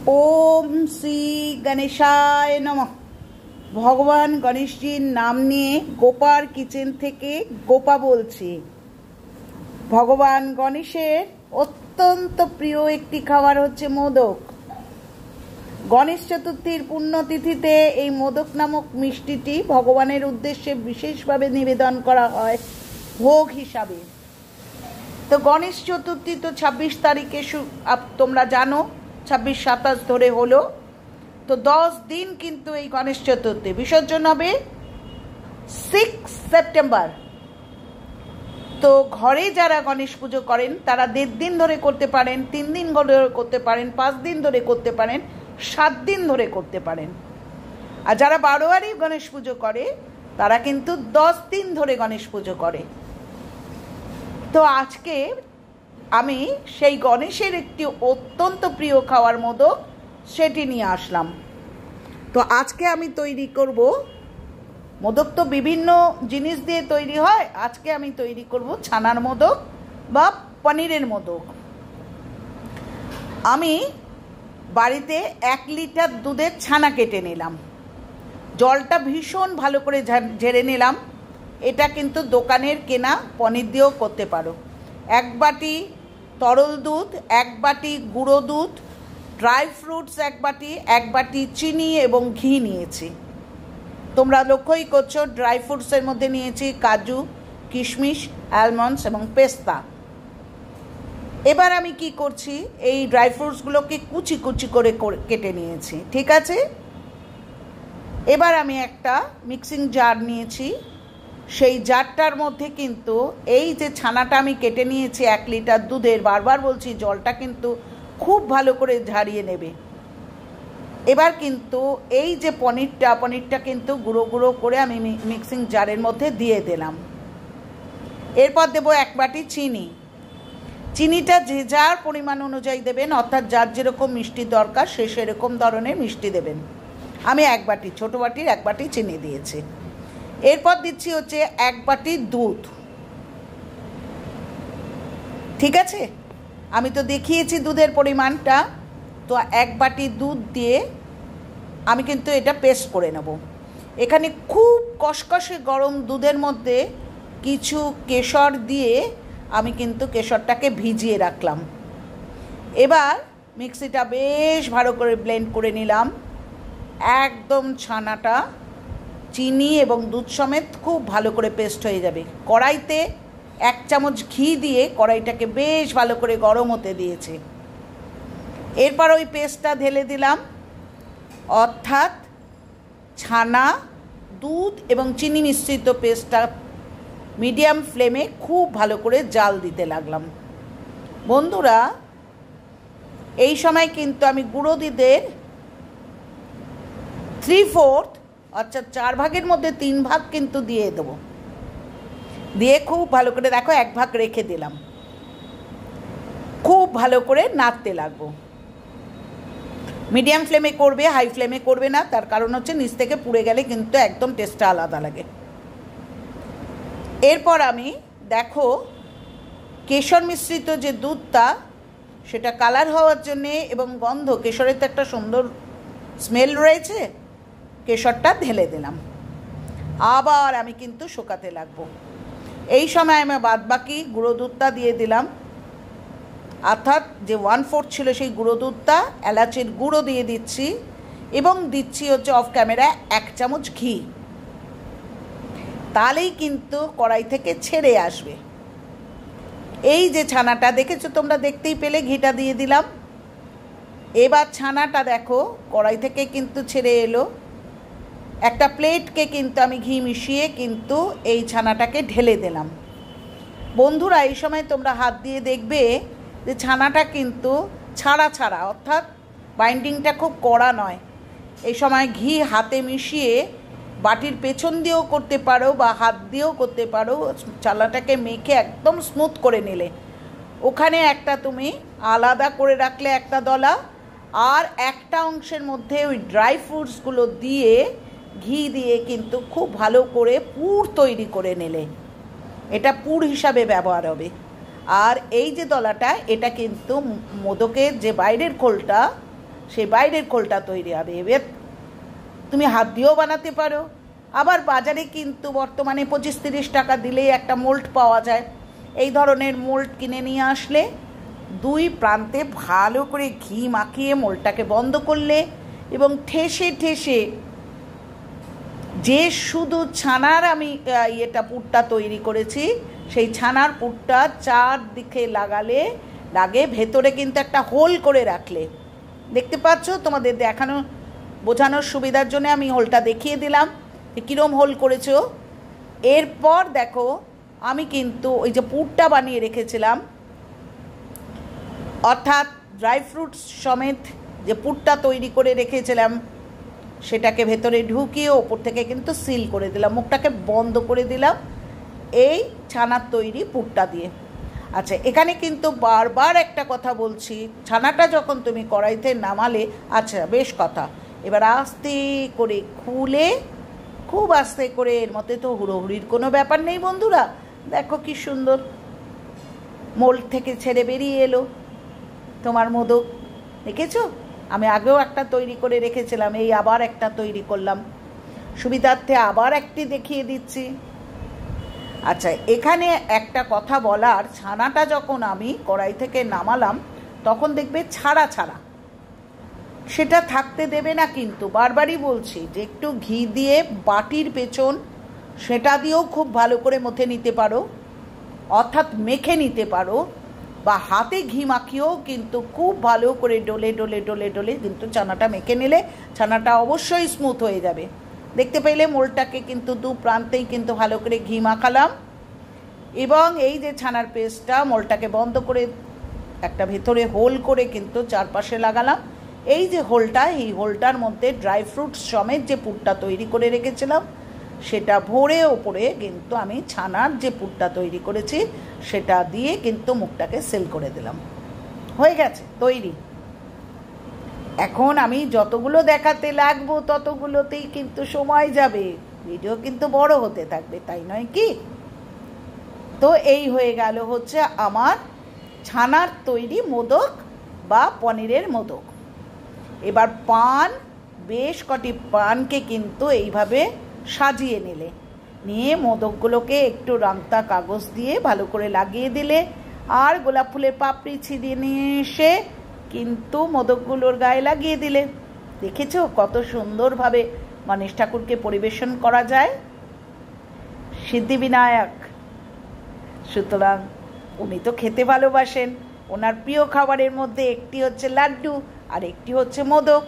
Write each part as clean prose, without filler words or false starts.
ओम श्री गणेशाय नमः। भगवान गणेशजीर नाम निये गोपार किचेन थेके गोपा बोलছি। भगवान गणेशेर अत्यंत प्रिय एकटी खाবার হচ্ছে মোদক। गणेश चतुर्थीर पुण्यतिथिते এই মোদক नामक मिष्टिटी भगवानेर उद्देश्ये विशेषभावे निवेदन करा হয় भोग हिसाबे। तो गणेश चतुर्थी तो 26 तारीखे तोमरा जानो 26-27 धरे हलो। तो 10 दिन किन्तु এই गणेश चतुर्थी विसर्जन হবে 6 सेप्टेम्बर। तो घरे जारा गणेश पुजो करें तारा 1.5 दिन धरे करते पारें, 3 दिन धरे करते पारें, 5 दिन धरे करते पारें, 7 दिन धरे करते पारें। और जारा बारोयारी गणेश पुजो करे तारा किन्तु 10 दिन धरे गणेश पुजो करे। तो आज के आमी सेई गणेशेर एकटी अत्यंत प्रिय खावार मोदक सेटी निये आसलाम। तो आज के आमी तैरी करब मोदक। तो विभिन्न जिनिस दिए तैरी हय, आज के आमी तैरी करब छानार मोदक बा पनीरेर मोदक। आमी बाड़ीते 1 लिटार दूधेर छाना केटे निलाम, जलटा भीषण भालो करे झेड़े निलाम। এটা কিন্তু দোকানের কেনা পনির দিয়েও করতে পারো। 1 বাটি তরল দুধ, 1 বাটি গুঁড়ো দুধ, ড্রাই ফ্রুটস 1 বাটি, 1 বাটি চিনি এবং ঘি নিয়েছি। তোমরা লক্ষ্যই করছো ড্রাই ফ্রুটসের মধ্যে নিয়েছি কাজু, কিশমিশ, আলমন্ডস এবং পেস্তা। এবার আমি কি করছি, এই ড্রাই ফ্রুটসগুলোকে কুচি কুচি করে কেটে নিয়েছি। ঠিক আছে, এবার আমি একটা মিক্সিং জার নিয়েছি। সেই জারটার মধ্যে কিন্তু এই যে ছানাটা আমি কেটে নিয়েছি 1 লিটার দুধের, বারবার বলছি জলটা কিন্তু খুব ভালো করে ঝারিয়ে নেবে। এবার কিন্তু এই যে পনিরটা কিন্তু গুঁড়ো গুঁড়ো করে আমি মিক্সিং জারের মধ্যে দিয়ে দিলাম। এরপর দেব 1 বাটি চিনি। চিনিটা যে যার পরিমাণ অনুযায়ী দেবেন, অর্থাৎ যার যেরকম মিষ্টি দরকার সে সেরকম ধরনের মিষ্টি দেবেন। আমি 1 বাটি, ছোটো বাটির 1 বাটি চিনি দিয়েছি। এরপর দিচ্ছি হচ্ছে 1 বাটি দুধ। ঠিক আছে, আমি তো দেখিয়েছি দুধের পরিমাণটা। তো 1 বাটি দুধ দিয়ে আমি কিন্তু এটা পেস্ট করে নেব। এখানে খুব কষকষে গরম দুধের মধ্যে কিছু কেশর দিয়ে আমি কিন্তু কেশরটাকে ভিজিয়ে রাখলাম। এবার মিক্সিটা বেশ ভালো করে ব্লেন্ড করে নিলাম। একদম ছানাটা চিনি এবং দুধ সমেত খুব ভালো করে পেস্ট হয়ে যাবে। কড়াইতে 1 চামচ ঘি দিয়ে কড়াইটাকে বেশ ভালো করে গরম হতে দিয়েছি। এরপর ওই পেস্টটা ঢেলে দিলাম, অর্থাৎ ছানা, দুধ এবং চিনি মিশ্রিত পেস্টটা মিডিয়াম ফ্লেমে খুব ভালো করে জাল দিতে লাগলাম। বন্ধুরা, এই সময় কিন্তু আমি গুঁড়ো দুধের 3/4 অর্থাৎ 4 ভাগের মধ্যে 3 ভাগ কিন্তু দিয়ে দেবো। দিয়ে খুব ভালো করে দেখো 1 ভাগ রেখে দিলাম। খুব ভালো করে নাড়তে লাগবো। মিডিয়াম ফ্লেমে করবে, হাই ফ্লেমে করবে না। তার কারণ হচ্ছে নিচ থেকে পুড়ে গেলে কিন্তু একদম টেস্টটা আলাদা লাগে। এরপর আমি দেখো কেশর মিশ্রিত যে দুধটা সেটা কালার হওয়ার জন্যে এবং গন্ধ, কেশরের তো একটা সুন্দর স্মেল রয়েছে, কেশরটা ঢেলে দিলাম। আবার আমি কিন্তু শুকাতে লাগবো। এই সময় আমি বাদবাকি গুঁড়ো দুধটা দিয়ে দিলাম, অর্থাৎ যে 1/4 ছিল সেই গুঁড়ো দুধটা, এলাচের গুঁড়ো দিয়ে দিচ্ছি এবং দিচ্ছি হচ্ছে অফ ক্যামেরা 1 চামচ ঘি। তাহলেই কিন্তু কড়াই থেকে ছেড়ে আসবে। এই যে ছানাটা দেখেছো তোমরা, দেখতেই পেলে ঘিটা দিয়ে দিলাম। এবার ছানাটা দেখো কড়াই থেকে কিন্তু ছেড়ে এলো। একটা প্লেটকে কিন্তু আমি ঘি মিশিয়ে কিন্তু এই ছানাটাকে ঢেলে দিলাম। বন্ধুরা, এই সময় তোমরা হাত দিয়ে দেখবে যে ছানাটা কিন্তু ছাড়া ছাড়া, অর্থাৎ বাইন্ডিংটা খুব কড়া নয়। এই সময় ঘি হাতে মিশিয়ে বাটির পেছন দিয়েও করতে পারো বা হাত দিয়েও করতে পারো। চালাটাকে মেখে একদম স্মুথ করে নিলে ওখানে একটা তুমি আলাদা করে রাখলে একটা দলা, আর একটা অংশের মধ্যে ওই ড্রাই ফ্রুটসগুলো দিয়ে ঘি দিয়ে কিন্তু খুব ভালো করে পুর তৈরি করে নিলে এটা পুর হিসাবে ব্যবহার হবে। আর এই যে দলাটা, এটা কিন্তু মোদকের যে বাইরের খোলটা সেই বাইরের খোলটা তৈরি হবে। এবার তুমি হাত দিয়েও বানাতে পারো, আবার বাজারে কিন্তু বর্তমানে 25-30 টাকা দিলেই একটা মোল্ড পাওয়া যায়। এই ধরনের মোল্ড কিনে নিয়ে আসলে দুই প্রান্তে ভালো করে ঘি মাখিয়ে মোল্ডটাকে বন্ধ করলে এবং ঠেসে ঠেসে যে শুধু ছানার আমি পুরটা তৈরি করেছি সেই ছানার পুরটা চারদিকে লাগে ভেতরে কিন্তু একটা হোল করে রাখলে, দেখতে পাচ্ছ, তোমাদের বোঝানোর সুবিধার জন্য আমি হোলটা দেখিয়ে দিলাম কিরম হোল করেছো। এরপর দেখো আমি কিন্তু ওই যে পুরটা বানিয়ে রেখেছিলাম, অর্থাৎ ড্রাই ফ্রুটস সমেত যে পুরটা তৈরি করে রেখেছিলাম সেটাকে ভেতরে ঢুকিয়ে ওপর থেকে কিন্তু সিল করে দিলাম, মুখটাকে বন্ধ করে দিলাম এই ছানার তৈরি পুরটা দিয়ে। আচ্ছা, এখানে কিন্তু বারবার একটা কথা বলছি, ছানাটা যখন তুমি কড়াইতে নামালে, আচ্ছা বেশ কথা, এবার আস্তে করে খুলে খুব আস্তে করে, এর মধ্যে তো হুড়োহুড়ির কোনো ব্যাপার নেই বন্ধুরা, দেখো কি সুন্দর মোল্ড থেকে ছেড়ে বেরিয়ে এলো তোমার মোদক, দেখেছো? আমি আগেও একটা তৈরি করে রেখেছিলাম, এই আবার একটা তৈরি করলাম, সুবিধার্থে আবার একটি দেখিয়ে দিচ্ছি। আচ্ছা, এখানে একটা কথা বলার, ছানাটা যখন আমি কড়াই থেকে নামালাম তখন দেখবে ছাড়া ছাড়া, সেটা থাকতে দেবে না, কিন্তু বারবারই বলছি যে একটু ঘি দিয়ে বাটির পেছন সেটা দিয়েও খুব ভালো করে মথে নিতে পারো, অর্থাৎ মেখে নিতে পারো, বা হাতে ঘি মাখিয়েও কিন্তু খুব ভালো করে ডলে ডলে ডলে ডলে কিন্তু ছানাটা মেখে নিলে ছানাটা অবশ্যই স্মুথ হয়ে যাবে। দেখতে পেলে মোল্ডটাকে কিন্তু দু প্রান্তেই কিন্তু ভালো করে ঘি মাখালাম এবং এই যে ছানার পেস্টটা মোল্ডটাকে বন্ধ করে একটা ভেতরে হোল করে কিন্তু চারপাশে লাগালাম। এই যে হোলটা, এই হোলটার মধ্যে ড্রাই ফ্রুটস সমেত যে পুরটা তৈরি করে রেখেছিলাম সেটা ভরে ওপরে কিন্তু আমি ছানার যে পুরটা তৈরি করেছি সেটা দিয়ে কিন্তু মুখটাকে সেল করে দিলাম, হয়ে গেছে তৈরি। এখন আমি যতগুলো দেখাতে লাগবো ততগুলোতেই কিন্তু সময় যাবে, ভিডিও কিন্তু বড় হতে থাকবে, তাই নয় কি? তো এই হয়ে গেল হচ্ছে আমার ছানার তৈরি মোদক বা পনিরের মোদক। এবার পান, বেশ কটি পানকে কিন্তু এইভাবে সাজিয়ে নিয়ে মোদকগুলোকে একটু রাংতা কাগজ দিয়ে ভালো করে লাগিয়ে দিলে আর গোলাপ ফুলের পাপড়ি ছিঁড়িয়ে নিয়ে এসে কিন্তু মোদকগুলোর গায়ে লাগিয়ে দিলে, দেখেছো কত সুন্দরভাবে গণেশ ঠাকুরকে পরিবেশন করা যায়, সিদ্ধিবিনায়ক। সুতরাং উনি তো খেতে ভালোবাসেন, ওনার প্রিয় খাবারের মধ্যে একটি হচ্ছে লাড্ডু আর একটি হচ্ছে মোদক।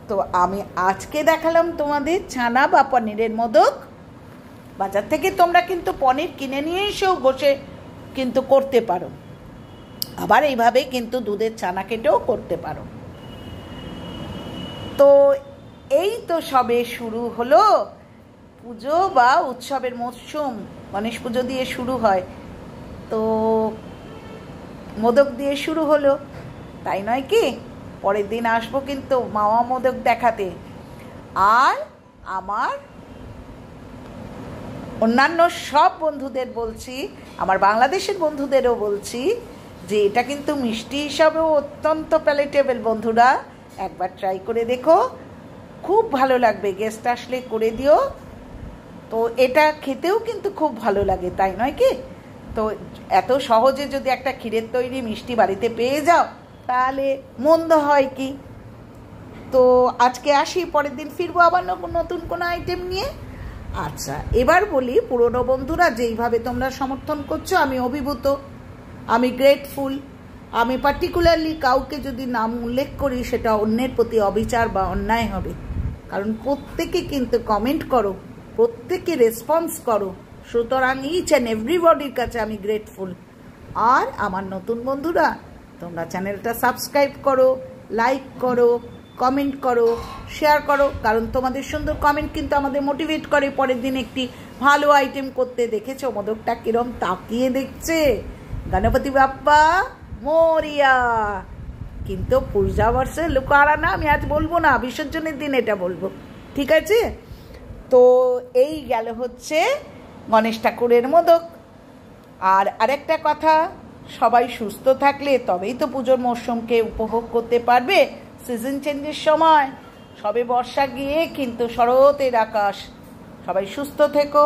তো আমি আজকে দেখালাম তোমাদের ছানা বা পনিরের মোদক। বাজার থেকে তোমরা কিন্তু পনির কিনে নিয়ে এসেও বসে কিন্তু করতে পারো, আবার এইভাবে কিন্তু দুধের ছানা কেটেও করতে পারো। তো এই তো সবে শুরু হলো পুজো বা উৎসবের মরশুম, গণেশ পুজো দিয়ে শুরু হয়, তো মোদক দিয়ে শুরু হলো, তাই নয় কি? পরের দিন আসবো কিন্তু মাওয়া মোদক দেখাতে। আর আমার অন্যান্য সব বন্ধুদের বলছি, আমার বাংলাদেশের বন্ধুদেরও বলছি যে এটা কিন্তু মিষ্টি হিসাবেও অত্যন্ত প্যালেটেবল বন্ধুরা, একবার ট্রাই করে দেখো, খুব ভালো লাগবে, গেস্ট আসলে করে দিও। তো এটা খেতেও কিন্তু খুব ভালো লাগে, তাই নয় কি? তো এত সহজে যদি একটা ক্ষীরের তৈরি মিষ্টি বাড়িতে পেয়ে যাও তাহলে মন্দ হয় কি? তো আজকে আসি, পরের দিন ফিরবো আবার নতুন কোনো আইটেম নিয়ে। আচ্ছা, এবার বলি, পুরনো বন্ধুরা যেইভাবে তোমরা সমর্থন করছো আমি অভিভূত, আমি গ্রেটফুল। আমি পার্টিকুলারলি কাউকে যদি নাম উল্লেখ করি সেটা অন্যের প্রতি অবিচার বা অন্যায় হবে, কারণ প্রত্যেকে কিন্তু কমেন্ট করো, প্রত্যেকে রেসপন্স করো, সুতরাং ইচ অ্যান্ড এভরিবডির কাছে আমি গ্রেটফুল। আর আমার নতুন বন্ধুরা, তোমরা চ্যানেলটা সাবস্ক্রাইব করো, লাইক করো, কমেন্ট করো, শেয়ার করো, কারণ তোমাদের সুন্দর কমেন্ট কিন্তু আমাদের মোটিভেট করে পরের দিন একটি ভালো আইটেম করতে। দেখেছো মোদকটা কিরম তাকিয়ে দেখছে, গণপতি বাপ্পা মোরিয়া। কিন্তু পূজা বর্ষে লুকারা না, আমি আজ বলবো না, বিসর্জনের দিন এটা বলবো, ঠিক আছে? তো এই গেল হচ্ছে গণেশ ঠাকুরের মোদক। আর আরেকটা কথা, সবাই সুস্থ থাকলে তবেই তো পুজোর মরশুমকে উপভোগ করতে পারবে। সিজন চেঞ্জের সময়, সবে বর্ষা গিয়ে কিন্তু শরতের আকাশ। সবাই সুস্থ থেকো।